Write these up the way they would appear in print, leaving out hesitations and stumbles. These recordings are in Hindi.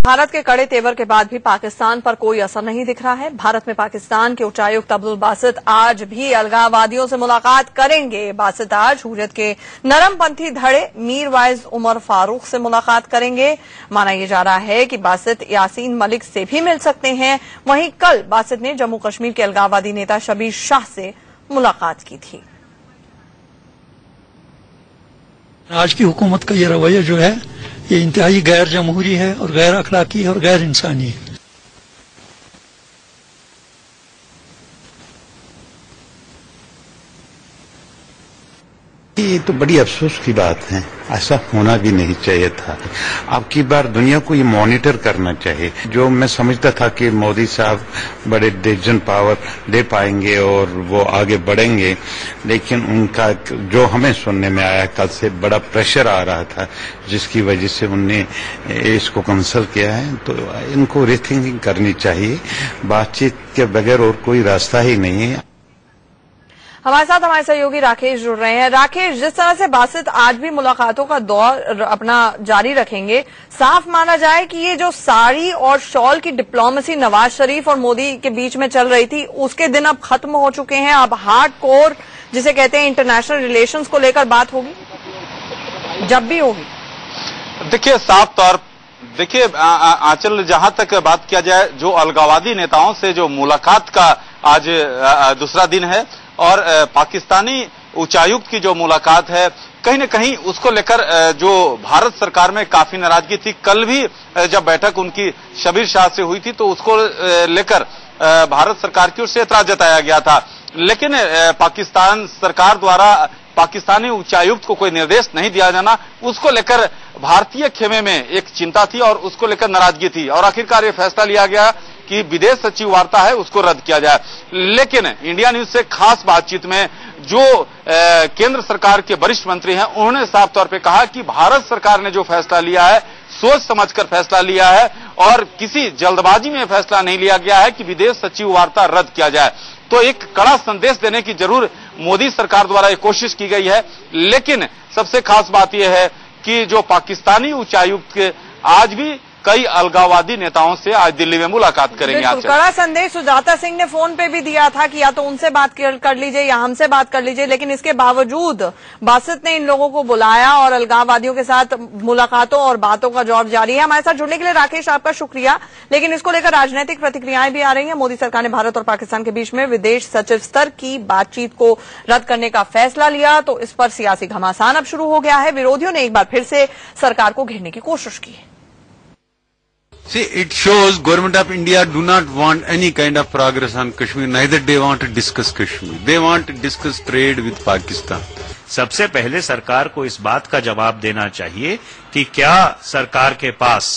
भारत के कड़े तेवर के बाद भी पाकिस्तान पर कोई असर नहीं दिख रहा है। भारत में पाकिस्तान के उच्चायुक्त अब्दुल बासित आज भी अलगाववादियों से मुलाकात करेंगे। बासित आज हुर्रियत के नरमपंथी धड़े मीर वाइज उमर फारूक से मुलाकात करेंगे। माना यह जा रहा है कि बासित यासीन मलिक से भी मिल सकते हैं। वहीं कल बासित ने जम्मू कश्मीर के अलगाववादी नेता शबीर शाह से मुलाकात की थी। आज की हुकूमत का ये रवैया जो है ये इंतहाई गैर जमहूरी है और गैर अखलाकी है और गैर इंसानी है। ये तो बड़ी अफसोस की बात है, ऐसा होना भी नहीं चाहिए था। अब की बार दुनिया को ये मॉनिटर करना चाहिए। जो मैं समझता था कि मोदी साहब बड़े डिसीजन पावर दे पाएंगे और वो आगे बढ़ेंगे, लेकिन उनका जो हमें सुनने में आया कल से बड़ा प्रेशर आ रहा था, जिसकी वजह से उनने इसको कैंसिल किया है। तो इनको रीथिंकिंग करनी चाहिए। बातचीत के बगैर और कोई रास्ता ही नहीं है। हमारे साथ हमारे सहयोगी राकेश जुड़ रहे हैं। राकेश, जिस तरह से बासित आज भी मुलाकातों का दौर अपना जारी रखेंगे, साफ माना जाए कि ये जो साड़ी और शॉल की डिप्लोमेसी नवाज शरीफ और मोदी के बीच में चल रही थी, उसके दिन अब खत्म हो चुके हैं। अब हार्ड कोर जिसे कहते हैं इंटरनेशनल रिलेशंस को लेकर बात होगी, जब भी होगी। देखिए, साफ तौर देखिए आंचल, जहां तक बात किया जाए, जो अलगाववादी नेताओं से जो मुलाकात का आज दूसरा दिन है और पाकिस्तानी उच्चायुक्त की जो मुलाकात है, कहीं न कहीं उसको लेकर जो भारत सरकार में काफी नाराजगी थी। कल भी जब बैठक उनकी शबीर शाह से हुई थी तो उसको लेकर भारत सरकार की ओर से एतराज जताया गया था। लेकिन पाकिस्तान सरकार द्वारा पाकिस्तानी उच्चायुक्त को कोई निर्देश नहीं दिया जाना, उसको लेकर भारतीय खेमे में एक चिंता थी और उसको लेकर नाराजगी थी और आखिरकार ये फैसला लिया गया कि विदेश सचिव वार्ता है उसको रद्द किया जाए। लेकिन इंडिया न्यूज से खास बातचीत में जो केंद्र सरकार के वरिष्ठ मंत्री हैं, उन्होंने साफ तौर पे कहा कि भारत सरकार ने जो फैसला लिया है सोच समझकर फैसला लिया है और किसी जल्दबाजी में फैसला नहीं लिया गया है कि विदेश सचिव वार्ता रद्द किया जाए। तो एक कड़ा संदेश देने की जरूर मोदी सरकार द्वारा एक कोशिश की गई है। लेकिन सबसे खास बात यह है कि जो पाकिस्तानी उच्चायुक्त आज भी कई अलगाववादी नेताओं से आज दिल्ली में मुलाकात करेंगे। कड़ा संदेश सुजाता सिंह ने फोन पे भी दिया था कि या तो उनसे बात कर लीजिए या हमसे बात कर लीजिए, लेकिन इसके बावजूद बासित ने इन लोगों को बुलाया और अलगाववादियों के साथ मुलाकातों और बातों का दौर जारी है। हमारे साथ जुड़ने के लिए राकेश आपका शुक्रिया। लेकिन इसको लेकर राजनीतिक प्रतिक्रियाएं भी आ रही हैं। मोदी सरकार ने भारत और पाकिस्तान के बीच में विदेश सचिव स्तर की बातचीत को रद्द करने का फैसला लिया, तो इस पर सियासी घमासान अब शुरू हो गया है। विरोधियों ने एक बार फिर से सरकार को घेरने की कोशिश की है। See, it shows government of India do not want any kind of progress on Kashmir. Neither they want to discuss Kashmir. They want to discuss trade with Pakistan. सबसे पहले सरकार को इस बात का जवाब देना चाहिए कि क्या सरकार के पास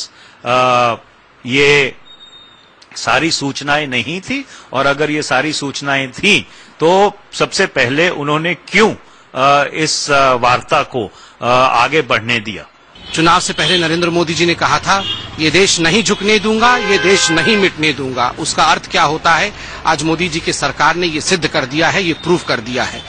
ये सारी सूचनाएं नहीं थी, और अगर ये सारी सूचनाएं थी तो सबसे पहले उन्होंने क्यों इस वार्ता को आगे बढ़ने दिया। चुनाव से पहले नरेंद्र मोदी जी ने कहा था, ये देश नहीं झुकने दूंगा, ये देश नहीं मिटने दूंगा। उसका अर्थ क्या होता है, आज मोदी जी की सरकार ने ये सिद्ध कर दिया है, ये प्रूव कर दिया है।